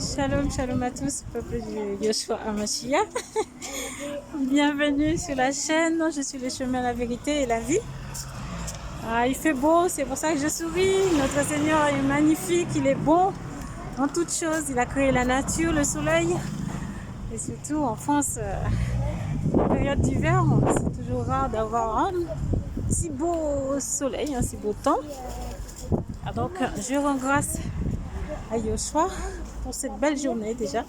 Shalom, shalom à tous, peuple du Yoshua Hamashiach. Bienvenue sur la chaîne. Je suis le chemin, la vérité et la vie. Il fait beau, c'est pour ça que je souris. Notre Seigneur est magnifique, il est bon en toutes choses. Il a créé la nature, le soleil. Et surtout en France, en période d'hiver, c'est toujours rare d'avoir un si beau soleil, un si beau temps. Donc, je rends grâce à Yoshua pour cette belle journée déjà.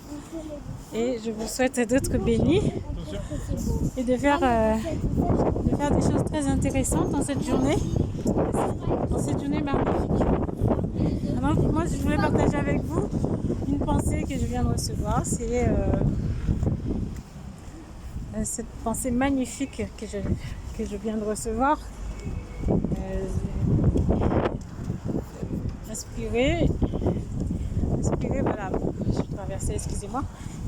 Et je vous souhaite d'être bénis et de faire des choses très intéressantes dans cette journée magnifique. Alors, moi, je voulais partager avec vous une pensée que je viens de recevoir. C'est cette pensée magnifique que je viens de recevoir. Inspirée, voilà, je traversais, excusez-moi,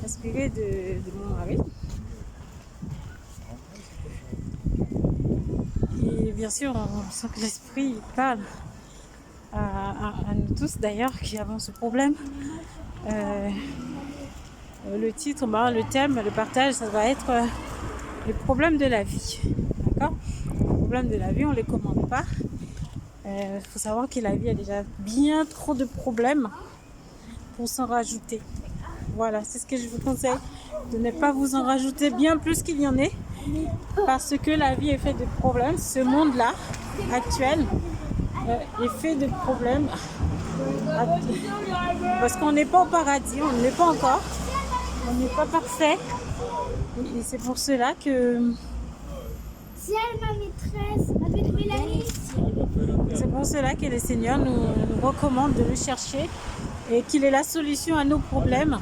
inspirée de mon mari. Et bien sûr, on sent que l'esprit parle à nous tous d'ailleurs qui avons ce problème. Le titre, le thème, le partage, ça va être les problèmes de la vie. D'accord ? Les problèmes de la vie, on ne les commande pas. Faut savoir que la vie a déjà bien trop de problèmes pour s'en rajouter. Voilà, c'est ce que je vous conseille, de ne pas vous en rajouter bien plus qu'il y en ait, parce que la vie est faite de problèmes. Ce monde-là, actuel, est fait de problèmes, parce qu'on n'est pas au paradis, on ne l'est pas encore, on n'est pas parfait, et c'est pour cela que... C'est pour cela que le Seigneur nous recommande de le chercher et qu'il est la solution à nos problèmes.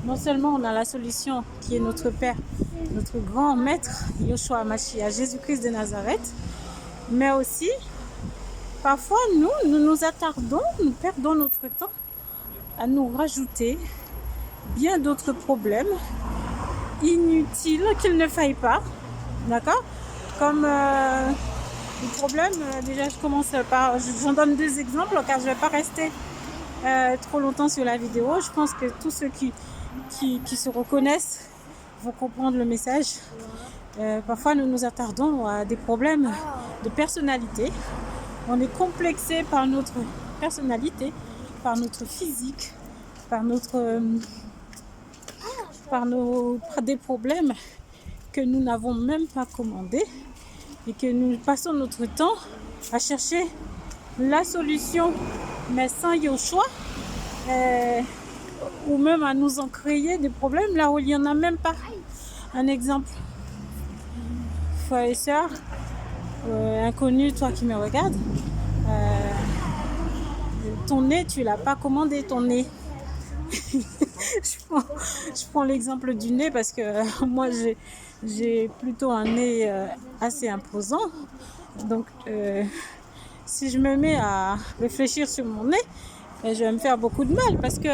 Non seulement on a la solution qui est notre Père, notre grand maître, Yoshua Hamashiach, Jésus-Christ de Nazareth, mais aussi, parfois nous attardons, nous perdons notre temps à nous rajouter bien d'autres problèmes inutiles qu'il ne faille pas, d'accord ? Comme le problème, déjà je commence par, j'en donne deux exemples car je ne vais pas rester trop longtemps sur la vidéo. Je pense que tous ceux qui se reconnaissent vont comprendre le message. Parfois nous nous attardons à des problèmes de personnalité. On est complexé par notre personnalité, par notre physique, par des problèmes que nous n'avons même pas commandés et que nous passons notre temps à chercher la solution, mais sans Yoshua, ou même à nous en créer des problèmes là où il n'y en a même pas. Un exemple, frères et sœurs, inconnu, toi qui me regardes, ton nez, tu l'as pas commandé, ton nez. Je prends l'exemple du nez parce que moi j'ai plutôt un nez assez imposant. Donc si je me mets à réfléchir sur mon nez, je vais me faire beaucoup de mal parce que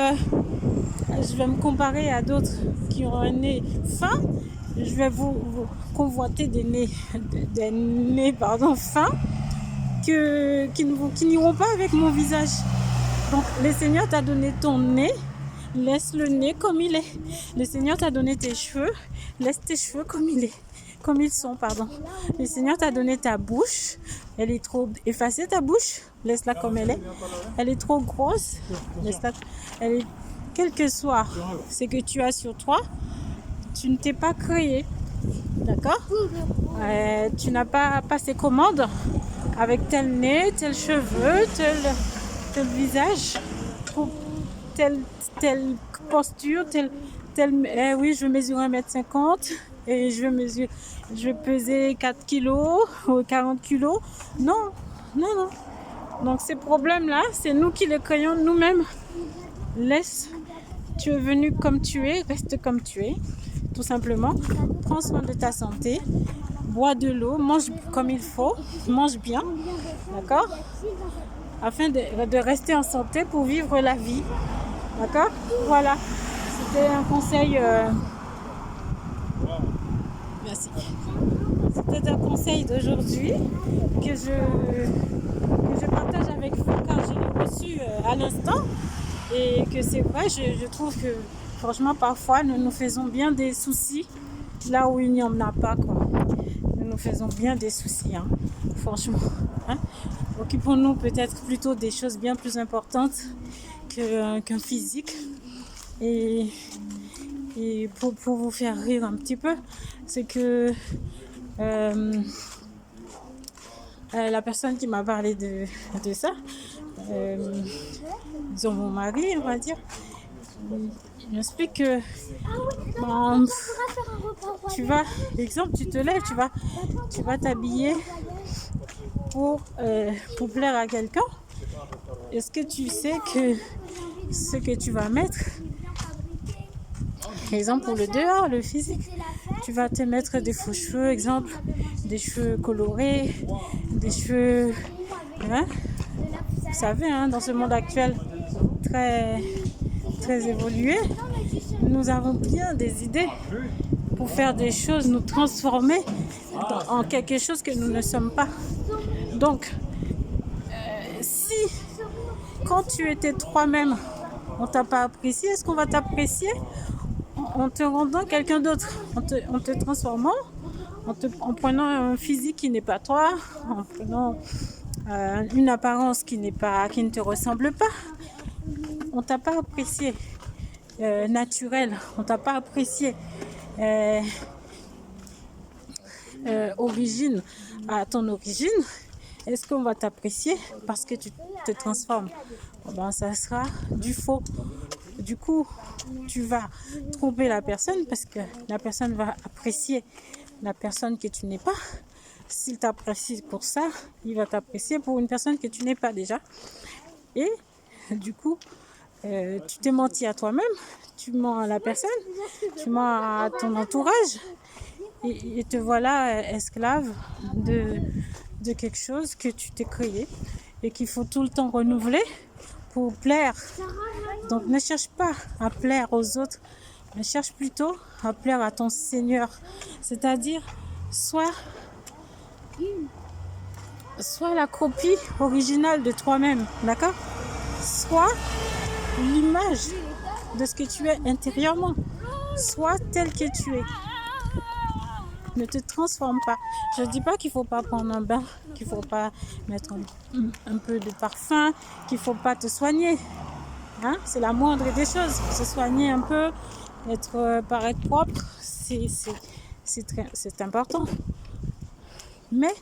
je vais me comparer à d'autres qui ont un nez fin. Je vais vous convoiter des nez fins qui n'iront pas avec mon visage. Donc le Seigneur t'a donné ton nez, laisse le nez comme il est. Le Seigneur t'a donné tes cheveux, laisse tes cheveux comme ils sont. Le Seigneur t'a donné ta bouche, elle est trop effacée ta bouche, laisse-la comme elle est. Elle est trop grosse, laisse-la. Quel que soit ce que tu as sur toi, tu ne t'es pas créé, d'accord ? Tu n'as pas passé commande avec tel nez, tel cheveux, tel visage, telle posture, oui, je vais mesurer 1m50 et je vais peser 4 kilos ou 40 kilos. Non. Donc ces problèmes-là, c'est nous qui les créons nous-mêmes. Tu es venu comme tu es, reste comme tu es, tout simplement. Prends soin de ta santé, bois de l'eau, mange comme il faut, mange bien, d'accord ? Afin de rester en santé pour vivre la vie. D'accord ? Voilà. C'était un conseil. Merci. C'était un conseil d'aujourd'hui que je partage avec vous car je l'ai reçu à l'instant. Et que c'est vrai, je trouve que franchement parfois nous nous faisons bien des soucis là où il n'y en a pas, quoi. Nous nous faisons bien des soucis, hein, franchement. Hein. Occupons-nous peut-être plutôt des choses bien plus importantes qu'un physique. Et pour vous faire rire un petit peu, c'est que la personne qui m'a parlé de ça, disons mon mari, on va dire, il m'explique que tu vas, exemple, tu te lèves, tu vas t'habiller pour plaire à quelqu'un. Est-ce que tu sais que ce que tu vas mettre, exemple pour le dehors, le physique, tu vas te mettre des faux cheveux, exemple, des cheveux colorés, des cheveux, hein, vous savez, hein, dans ce monde actuel très, très évolué, nous avons bien des idées pour faire des choses, nous transformer en quelque chose que nous ne sommes pas. Donc, si quand tu étais toi-même, on t'a pas apprécié, est-ce qu'on va t'apprécier en te rendant quelqu'un d'autre, en te transformant, en prenant un physique qui n'est pas toi, en prenant une apparence qui ne te ressemble pas? On t'a pas apprécié naturel, on t'a pas apprécié origine à ton origine. Est-ce qu'on va t'apprécier parce que tu te transformes? Ben, ça sera du faux. Du coup, tu vas tromper la personne parce que la personne va apprécier la personne que tu n'es pas. S'il t'apprécie pour ça, il va t'apprécier pour une personne que tu n'es pas déjà. Et du coup, tu t'es menti à toi-même, tu mens à la personne, tu mens à ton entourage et te voilà esclave de quelque chose que tu t'es créé et qu'il faut tout le temps renouveler pour plaire. Donc ne cherche pas à plaire aux autres, mais cherche plutôt à plaire à ton Seigneur. C'est-à-dire, sois la copie originale de toi-même, d'accord? Sois l'image de ce que tu es intérieurement. Sois tel que tu es. Ne te transforme pas. Je ne dis pas qu'il ne faut pas prendre un bain, qu'il ne faut pas mettre un peu de parfum, qu'il ne faut pas te soigner. Hein? C'est la moindre des choses. Se soigner un peu, paraître propre, c'est important. Mais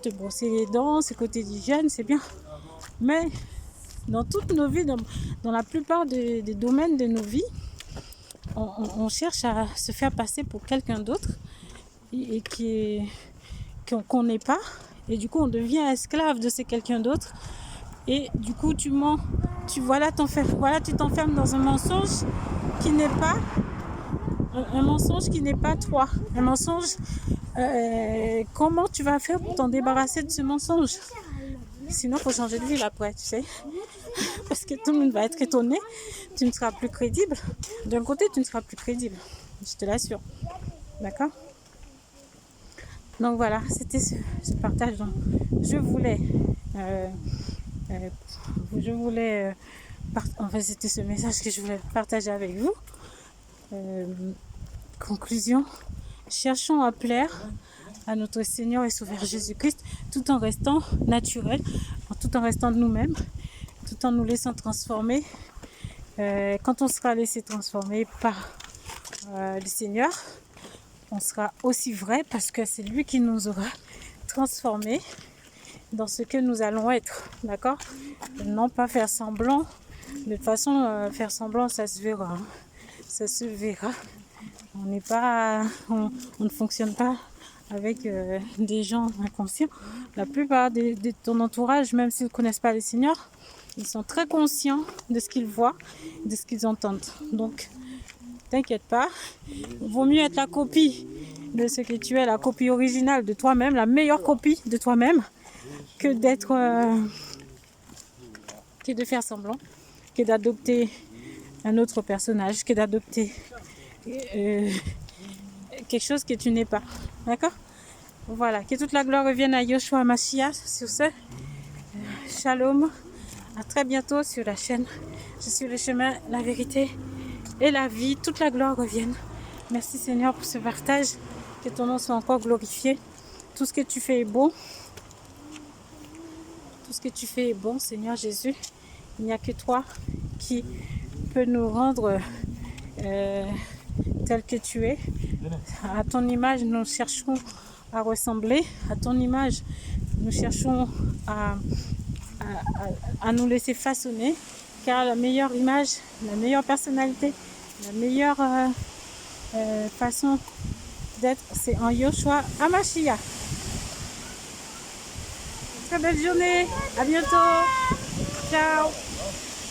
te brosser les dents, ce côté d'hygiène, c'est bien. Mais dans toutes nos vies, dans la plupart des domaines de nos vies, on cherche à se faire passer pour quelqu'un d'autre et qu'on n'est pas. Et du coup, on devient esclave de ces quelqu'un d'autre. Et du coup, tu mens. Tu t'enfermes dans un mensonge qui n'est pas toi. Un mensonge. Comment tu vas faire pour t'en débarrasser de ce mensonge? Sinon, il faut changer de ville après, tu sais. Parce que tout le monde va être étonné. Tu ne seras plus crédible. D'un côté, tu ne seras plus crédible. Je te l'assure. D'accord? Donc voilà, c'était ce partage dont je voulais... c'était ce message que je voulais partager avec vous. Conclusion, cherchons à plaire à notre Seigneur et Sauveur Jésus-Christ tout en restant naturel, tout en restant nous-mêmes, tout en nous laissant transformer. Quand on sera laissé transformer par le Seigneur, on sera aussi vrai parce que c'est lui qui nous aura transformés dans ce que nous allons être, d'accord? Non pas faire semblant. De toute façon, faire semblant, ça se verra. Hein. Ça se verra. On ne fonctionne pas avec des gens inconscients. La plupart de ton entourage, même s'ils ne connaissent pas le Seigneur, ils sont très conscients de ce qu'ils voient, de ce qu'ils entendent. Donc, t'inquiète pas. Vaut mieux être la copie de ce que tu es, la copie originale de toi-même, la meilleure copie de toi-même, que de faire semblant, que d'adopter un autre personnage, que d'adopter quelque chose que tu n'es pas. D'accord? Voilà. Que toute la gloire revienne à Yoshua Mashiach. Sur ce, shalom À très bientôt sur la chaîne. Je suis le chemin, la vérité et la vie. Toute la gloire revienne. Merci Seigneur pour ce partage. Que ton nom soit encore glorifié. Tout ce que tu fais est bon. Tout ce que tu fais est bon, Seigneur Jésus. Il n'y a que toi qui peux nous rendre tel que tu es. À ton image, nous cherchons à ressembler. À ton image, nous cherchons à nous laisser façonner. Car la meilleure image, la meilleure personnalité, la meilleure façon d'être, c'est en Yoshua Hamashiach. Très belle journée. À bientôt. Ciao.